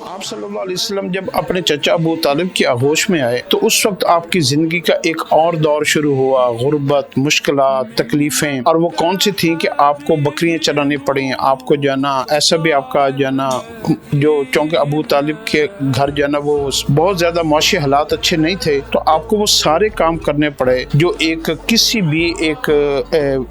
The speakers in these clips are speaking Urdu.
آپ صلی اللہ علیہ وسلم جب اپنے چچا ابو طالب کی آغوش میں آئے تو اس وقت آپ کی زندگی کا ایک اور دور شروع ہوا، غربت، مشکلات، تکلیفیں، اور وہ کون سی تھیں کہ آپ کو بکریاں چرانی پڑیں، آپ کو جانا ایسا بھی آپ کا جانا جو چونکہ ابو طالب کے گھر جانا وہ بہت زیادہ معاشی حالات اچھے نہیں تھے، تو آپ کو وہ سارے کام کرنے پڑے جو ایک کسی بھی ایک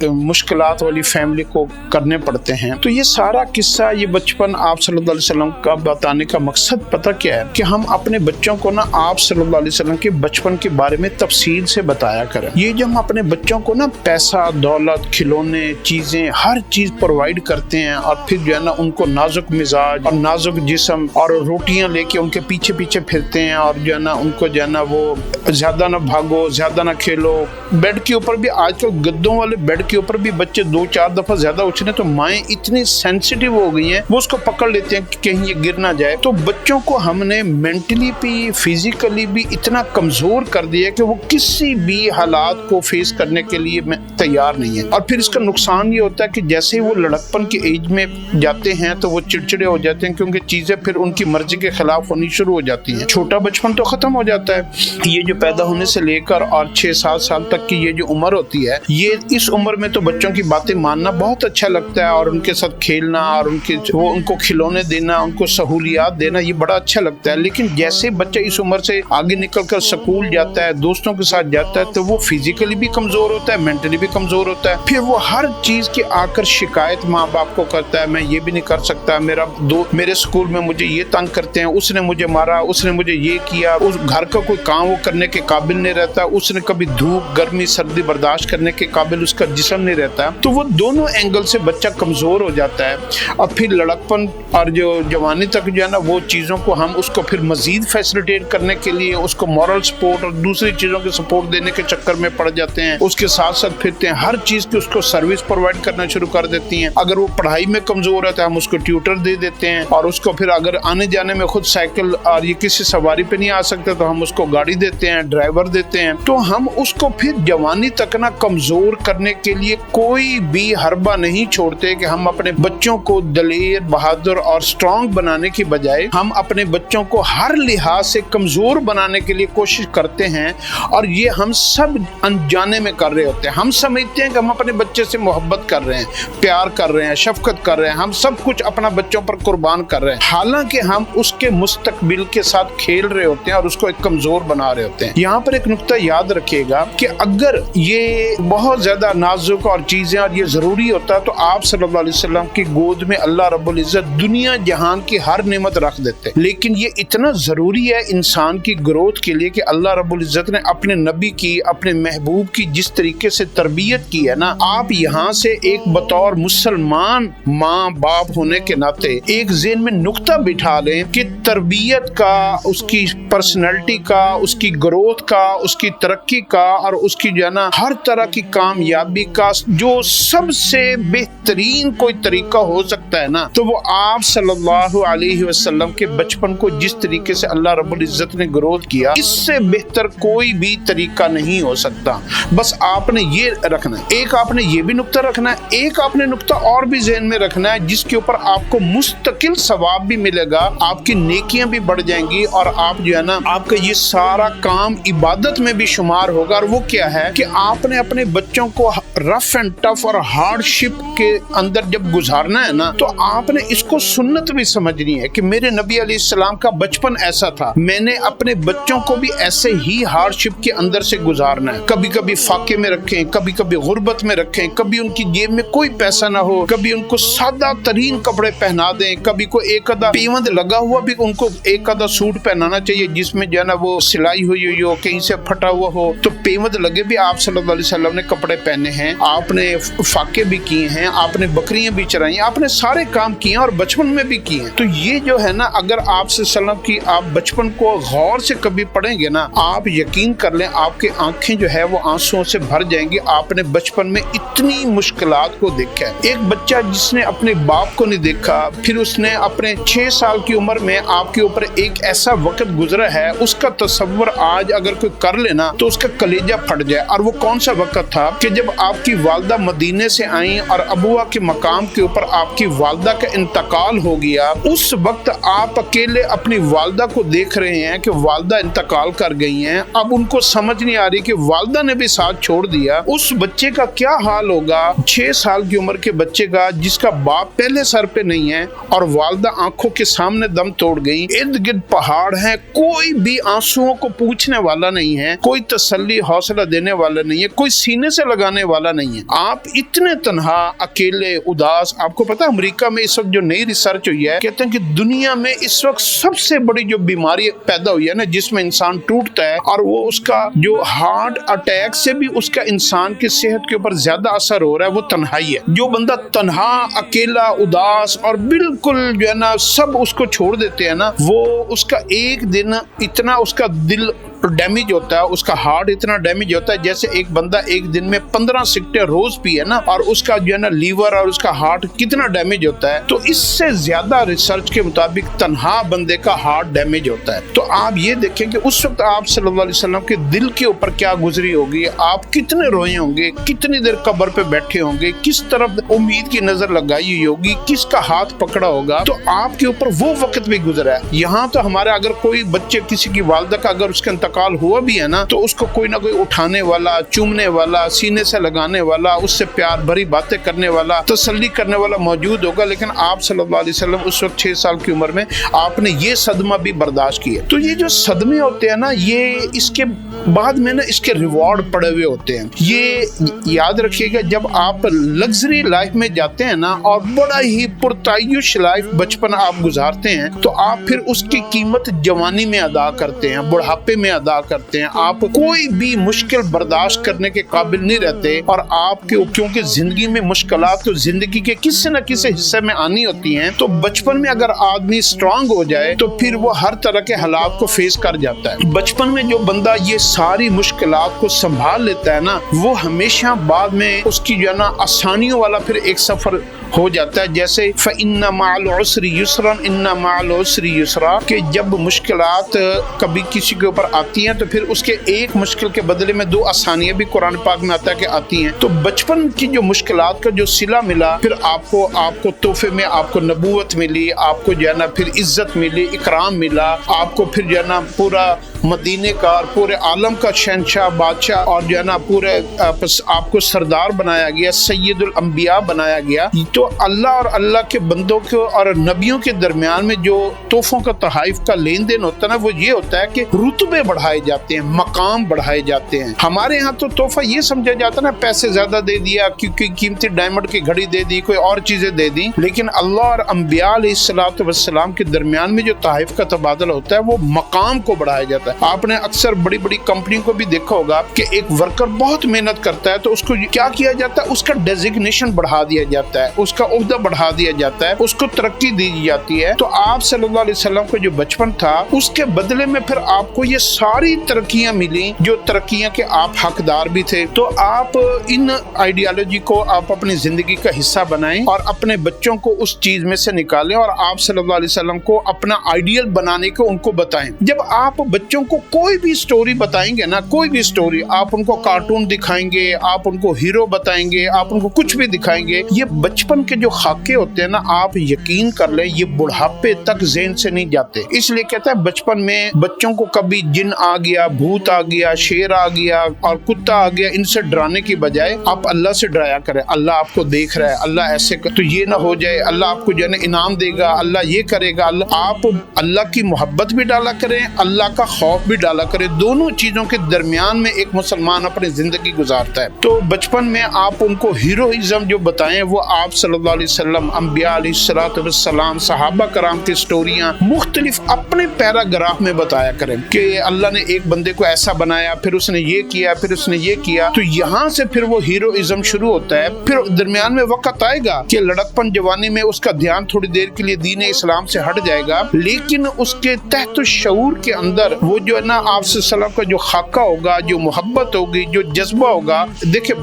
مشکلات والی فیملی کو کرنے پڑتے ہیں۔ تو یہ سارا قصہ، یہ بچپن آپ صلی اللہ علیہ وسلم کا بتانے کا مقصد پتہ کیا ہے کہ ہم اپنے بچوں کو نا آپ صلی اللہ علیہ وسلم کے بچپن کے بارے میں تفصیل سے بتایا کریں۔ یہ جو ہم اپنے بچوں کو نا پیسہ، دولت، کھلونے، چیزیں، ہر چیز پرووائڈ کرتے ہیں اور پھر جو ہے نا ان کو نازک مزاج اور نازک جسم اور روٹیاں لے کے ان کے پیچھے پیچھے پھرتے ہیں، اور جو ہے نا ان کو جو ہے نا وہ زیادہ نہ بھاگو، زیادہ نہ کھیلو۔ بیڈ کے اوپر بھی آج کل گدوں والے بیڈ کے اوپر بھی بچے 2-4 دفعہ زیادہ اچھلے تو مائیں اتنی سینسیٹیو ہو گئی ہیں وہ اس کو پکڑ لیتے ہیں کہ کہیں یہ گر نہ جائے۔ تو بچوں کو ہم نے مینٹلی بھی فزیکلی بھی اتنا کمزور کر دیا کہ وہ کسی بھی حالات کو فیس کرنے کے لیے تیار نہیں ہے، اور پھر اس کا نقصان یہ ہوتا ہے کہ جیسے وہ لڑکپن کی ایج میں جاتے ہیں تو وہ چڑچڑے ہو جاتے ہیں کیونکہ چیزیں پھر ان کی مرضی کے خلاف ہونی شروع ہو جاتی ہیں۔ چھوٹا بچپن تو ختم ہو جاتا ہے، یہ جو پیدا ہونے سے لے کر اور 6-7 سال تک کی یہ جو عمر ہوتی ہے، یہ اس عمر میں تو بچوں کی باتیں ماننا بہت اچھا لگتا ہے اور ان کے ساتھ کھیلنا اور ان کو کھلونے دینا، ان کو سہولیات دینا، یہ بڑا اچھا لگتا ہے۔ لیکن جیسے بچہ اس عمر سے آگے نکل کر سکول جاتا ہے، دوستوں کے ساتھ جاتا ہے، تو وہ فزیکلی بھی کمزور ہوتا ہے، مینٹلی بھی کمزور ہوتا ہے۔ پھر وہ ہر چیز کی آ کر شکایت ماں باپ کو کرتا ہے، میں یہ بھی نہیں کر سکتا، میرے سکول میں مجھے یہ تنگ کرتے ہیں، اس نے مجھے مارا، اس نے مجھے یہ کیا، اس گھر کا کوئی کام وہ کرنے کے قابل نہیں رہتا، اس نے کبھی دھوپ، گرمی، سردی برداشت کرنے کے قابل اس کا جسم نہیں رہتا۔ تو وہ دونوں اینگل سے بچہ کمزور ہو جاتا ہے، اور پھر لڑکپن اور جو جوانی تک جو ہے نا وہ چیزوں کو ہم اس کو پھر مزید فیسلیٹیٹ کرنے کے لیے اس کو مورل سپورٹ اور دوسری چیزوں کے سپورٹ دینے کے چکر میں پڑ جاتے ہیں، اس کے ساتھ ساتھ پھرتے ہیں، ہر چیز کی اس کو سروس پرووائڈ کرنا شروع کر دیتی ہیں۔ اگر وہ پڑھائی میں کمزور ہے تو ہم اس کو ٹیوٹر دے دیتے ہیں، اور اس کو پھر اگر آنے جانے میں خود سائیکل اور یہ کسی سواری پہ نہیں آ سکتے تو ہم اس کو گاڑی دیتے ہیں، ڈرائیور دیتے ہیں۔ تو ہم اس کو پھر جوانی تک نہ کمزور کرنے کے لیے کوئی بھی حربہ نہیں چھوڑتے کہ ہم اپنے بچوں کو دلیر، بہادر اور سٹرونگ بنانے کی بجائے ہم اپنے بچوں کو ہر لحاظ سے کمزور بنانے کے لیے کوشش کرتے ہیں، اور یہ ہم سب انجانے میں کر رہے ہوتے ہیں۔ ہم سمجھتے ہیں کہ ہم اپنے بچے سے محبت کر رہے ہیں، پیار کر رہے ہیں، شفقت کر رہے ہیں، ہم سب کچھ اپنا بچوں پر قربان کر رہے ہیں، حالانکہ ہم اس کے مستقبل کے ساتھ کھیل رہے ہوتے ہیں اور اس کو ایک کمزور بنا رہے ہوتے ہیں۔ یہاں پر ایک نقطہ یاد رکھیے گا کہ اگر یہ بہت زیادہ نازک اور چیزیں اور یہ ضروری ہوتا تو آپ صلی اللہ علیہ وسلم کی گود میں اللہ رب العزت دنیا جہان کی ہر نعمت رکھ دیتے، لیکن یہ اتنا ضروری ہے انسان کی گروتھ کے لیے کہ اللہ رب العزت نے اپنے نبی کی، اپنے محبوب کی جس طریقے سے تربیت کی ہے نا، آپ یہاں سے ایک بطور مسلمان ماں باپ ہونے کے ناطے ایک ذہن میں نقطہ بٹھا لیں کہ تربیت کا، اس کی پرسنالٹی کا، اس کی گروتھ کا، اس کی ترقی کا اور اس کی جو ہے نا ہر طرح کی کامیابی کا جو سب سے بہترین کوئی طریقہ ہو سکتا ہے نا، تو وہ آپ صلی اللہ علیہ وسلم کے بچپن کو جس طریقے سے اللہ رب العزت نے گروتھ کیا، اس سے بہتر کوئی بھی طریقہ نہیں ہو سکتا۔ بس آپ نے یہ رکھنا ہے، ایک آپ نے یہ بھی نقطہ رکھنا ہے، ایک آپ نے نقطہ اور بھی ذہن میں رکھنا ہے جس کے اوپر آپ کو مستقل ثواب بھی ملے گا، آپ کی نیکیاں بھی بڑھ جائیں گی، اور آپ جو ہے نا آپ کا یہ سارا کام عبادت میں بھی شمار ہوگا۔ اور وہ کیا ہے کہ آپ نے اپنے بچوں کو رف اینڈ ٹف اور ہارڈ شپ کے اندر جب گزارنا ہے نا، تو آپ نے اس کو سنت بھی سمجھنی ہے کہ میرے نبی علیہ السلام کا بچپن ایسا تھا، میں نے اپنے بچوں کو بھی ایسے ہی ہارڈ شپ کے اندر سے گزارنا ہے، کبھی کبھی فاقے میں رکھیں، کبھی کبھی غربت میں رکھیں، کبھی ان کی جیب میں کوئی پیسہ نہ ہو، کبھی ان کو سادہ ترین کپڑے پہنا دیں، کبھی کو ایک آدھا پیوند لگا ہوا بھی ان کو ایک آدھا سوٹ پہنانا چاہیے جس میں جو ہے نا وہ سلائی ہوئی ہو، کہیں سے پھٹا ہوا ہو، تو پیوند لگے بھی آپ صلی اللہ علیہ وسلم نے کپڑے پہنے ہیں، آپ نے فاقے بھی کیے ہیں، آپ نے بکریاں بھی چرائی ہیں، آپ نے سارے کام کیے ہیں اور بچپن میں بھی کیے ہیں۔ تو یہ جو ہے نا اگر آپ صلی اللہ علیہ وسلم کی آپ بچپن کو غور سے کبھی پڑھیں گے نا، آپ یقین کر لیں آپ کی آنکھیں جو ہے وہ آنسوؤں سے بھر جائیں گی۔ آپ نے بچپن میں اتنی مشکلات کو دیکھا ہے، ایک بچہ جس نے اپنے باپ کو نہیں دیکھا، پھر اس نے اپنے 6 سال کی عمر میں آپ کے اوپر ایک ایسا وقت گزرا ہے، اس کا تصور آج اگر کوئی کر لینا تو اس کا کلیجہ پھٹ جائے۔ اور وہ کون سا وقت تھا کہ جب آپ کی والدہ مدینے سے آئیں اور ابوا کے مقام کے اوپر آپ کی والدہ کا انتقال ہو گیا، اس وقت آپ اکیلے اپنی والدہ کو دیکھ رہے ہیں کہ والدہ انتقال کر گئی ہیں، اب ان کو سمجھ نہیں آ رہی کہ والدہ نے بھی ساتھ چھوڑ دیا، اس بچے کا کیا حال ہوگا 6 سال کی عمر کے بچے کا جس کا باپ پہلے سر پہ نہیں ہے اور والدہ آنکھوں کے سامنے دم توڑ گئی، ارد گرد پہاڑ ہیں، کوئی بھی آنسوؤں کو پوچھنے والا نہیں ہے، کوئی تسلی حوصلہ دینے والا نہیں ہے، کوئی سینے سے لگانے والا نہیں ہے، آپ اتنے تنہا اکیلے اداس۔ آپ کو پتا امریکہ میں اس وقت جو نئی ریسرچ ہوئی ہے، کہتے ہیں کہ دنیا میں اس وقت سب سے بڑی جو بیماری پیدا ہوئی ہے نا جس میں انسان ٹوٹتا ہے اور وہ اس کا جو ہارٹ اٹیک سے بھی اس کا انسان کی صحت کے اوپر زیادہ اثر ہو رہا ہے، وہ تنہائی ہے۔ جو بندہ تنہا اکیلا اداس اور بالکل جو ہے نا سب اس کو چھوڑ دیتے ہیں نا، وہ اس کا ایک دن اتنا اس کا دل ڈیمیج ہوتا ہے، اس کا ہارٹ اتنا ڈیمیج ہوتا ہے جیسے ایک بندہ ایک دن میں 15 سگریٹیں روز پیے نا، اور اس کا جو ہے نا لیور اور اس کا ہارٹ کتنا ڈیمیج ہوتا ہے۔ تو اس سے زیادہ ریسرچ کے مطابق تنہا بندے کا ہارٹ ڈیمیج ہوتا ہے۔ تو آپ یہ دیکھیں کہ اس وقت آپ صلی اللہ علیہ وسلم کے دل کے اوپر کیا گزری ہوگی، آپ کتنے روئے ہوں گے، کتنی دیر قبر پہ بیٹھے ہوں گے، کس طرف امید کی نظر لگائی ہوئی ہوگی، کس کا ہاتھ پکڑا ہوگا۔ تو آپ کے اوپر وہ وقت بھی گزرا ہے۔ یہاں تو ہمارا اگر کوئی بچے کسی کی والدہ کا اگر اس کا انتقال ہوا بھی ہے نا، تو اس کو کوئی نہ کوئی اٹھانے والا، چومنے والا، سینے سے لگانے والا، اس سے پیار بھری باتیں کرنے والا، تسلی کرنے والا موجود ہوگا، لیکن آپ صلی اللہ علیہ وسلم اس وقت 6 سال کی عمر میں آپ نے یہ صدمہ بھی برداشت کیا۔ تو یہ جو صدمے ہوتے ہیں نا، یہ اس کے بعد میں نا اس کے ریوارڈ پڑے ہوئے ہوتے ہیں۔ یہ یاد رکھیے گا جب آپ لگژری لائف میں جاتے ہیں نا اور بڑا ہی پرتعیش لائف بچپن آپ گزارتے ہیں، تو آپ پھر اس کی قیمت جوانی میں ادا کرتے ہیں، بڑھاپے میں ادا کرتے ہیں۔ آپ کوئی بھی مشکل برداشت کرنے کے قابل نہیں رہتے، اور آپ کے کیونکہ زندگی میں مشکلات تو زندگی کے کسی نہ کسی حصے میں آنی ہوتی ہیں، تو بچپن میں اگر آدمی اسٹرانگ ہو جائے تو پھر وہ ہر طرح کے حالات کو فیس کر جاتا ہے۔ بچپن میں جو بندہ یہ ساری مشکلات کو سنبھال لیتا ہے نا، وہ ہمیشہ بعد میں اس کی جو ہے نا آسانیوں والا پھر ایک سفر ہو جاتا ہے۔ جیسے فَإِنَّ مَعَ الْعُسْرِ يُسْرًا إِنَّ مَعَ الْعُسْرِ يُسْرًا، کہ جب مشکلات کبھی کسی کے اوپر آتی ہیں تو پھر اس کے ایک مشکل کے بدلے میں 2 آسانیاں بھی قرآن پاک میں آتا ہے کہ آتی ہیں۔ تو بچپن کی جو مشکلات کا جو صلہ ملا، پھر آپ کو تحفے میں آپ کو نبوت ملی، آپ کو جو ہے نا پھر عزت ملی، اکرام ملا، آپ کو پھر جو ہے نا پورا مدینے کا اور پورے عالم کا شہنشاہ بادشاہ اور جو ہے نا پورے آپ کو سردار بنایا گیا، سید الانبیاء بنایا گیا۔ تو اللہ اور اللہ کے بندوں کو اور نبیوں کے درمیان میں جو تحفوں کا تحائف کا لین دین ہوتا ہے نا، وہ یہ ہوتا ہے کہ رتبے بڑھائے جاتے ہیں، مقام بڑھائے جاتے ہیں۔ ہمارے ہاں تو تحفہ یہ سمجھا جاتا ہے نا، پیسے زیادہ دے دیا، کیونکہ قیمتی ڈائمنڈ کی گھڑی دے دی، کوئی اور چیزیں دے دی، لیکن اللہ اور انبیاء علیہ الصلوۃ والسلام کے درمیان میں جو تحائف کا تبادلہ ہوتا ہے وہ مقام کو بڑھایا جاتا ہے۔ آپ نے اکثر بڑی بڑی کمپنیوں کو بھی دیکھا ہوگا کہ ایک ورکر بہت محنت کرتا ہے تو اس کو کیا کیا جاتا ہے، اس کا ڈیزگنیشن بڑھا دیا جاتا ہے، اس کا عہدہ بڑھا دیا جاتا ہے، اس کو ترقی دی جاتی ہے۔ تو آپ صلی اللہ علیہ وسلم کا جو بچپن تھا، اس کے بدلے میں پھر آپ کو یہ ساری ترقیاں ملی جو ترقیاں کے آپ حقدار بھی تھے۔ تو آپ ان آئیڈیالوجی کو آپ اپنی زندگی کا حصہ بنائیں اور اپنے بچوں کو اس چیز میں سے نکالیں اور آپ صلی اللہ علیہ وسلم کو اپنا آئیڈیل بنانے کو ان کو بتائیں۔ جب آپ بچوں کو کوئی بھی سٹوری بتائیں گے نا، کوئی بھی سٹوری، آپ ان کو کارٹون دکھائیں گے، آپ ان کو ہیرو بتائیں گے، آپ ان کو کچھ بھی دکھائیں گے، یہ بچپن کے جو خاکے ہوتے ہیں نا، آپ یقین کر لیں یہ بڑھاپے تک ذہن سے نہیں جاتے۔ اس لیے کہتا ہے بچپن میں بچوں کو کبھی جن آ گیا، بھوت آ گیا، شیر آ گیا اور کتا آ گیا، ان سے ڈرانے کی بجائے آپ اللہ سے ڈرایا کریں۔ اللہ آپ کو دیکھ رہا ہے، اللہ ایسے تو یہ نہ ہو جائے، اللہ آپ کو جو ہے انعام دے گا، اللہ یہ کرے گا۔ آپ اللہ کی محبت بھی ڈالا کریں، اللہ کا خوف بھی ڈالا کریں، دونوں چیزوں کے درمیان میں ایک مسلمان اپنی زندگی گزارتا ہے۔ تو بچپن میں آپ ان کو ہیروئزم جو بتائیں وہ آپ صلی اللہ علیہ وسلم، انبیاء علیہ الصلوۃ والسلام، صحابہ کرام کی سٹوریاں مختلف اپنے پیراگراف میں بتایا کریں کہ اللہ نے ایک بندے کو ایسا بنایا، پھر اس نے یہ کیا، پھر اس نے یہ کیا۔ تو یہاں سے پھر وہ ہیروئزم شروع ہوتا ہے۔ پھر درمیان میں وقت آئے گا کہ لڑکپن جوانی میں اس کا دھیان تھوڑی دیر کے لیے دین اسلام سے ہٹ جائے گا، لیکن اس کے تحت الشعور کے اندر وہ جو ہے نا آپ صلی اللہ علیہ وسلم کا جو خاکہ ہوگا، جو محبت ہوگی، جو جذبہ ہوگا۔ دیکھیں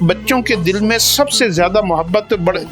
بچوں کے دل میں سب سے زیادہ محبت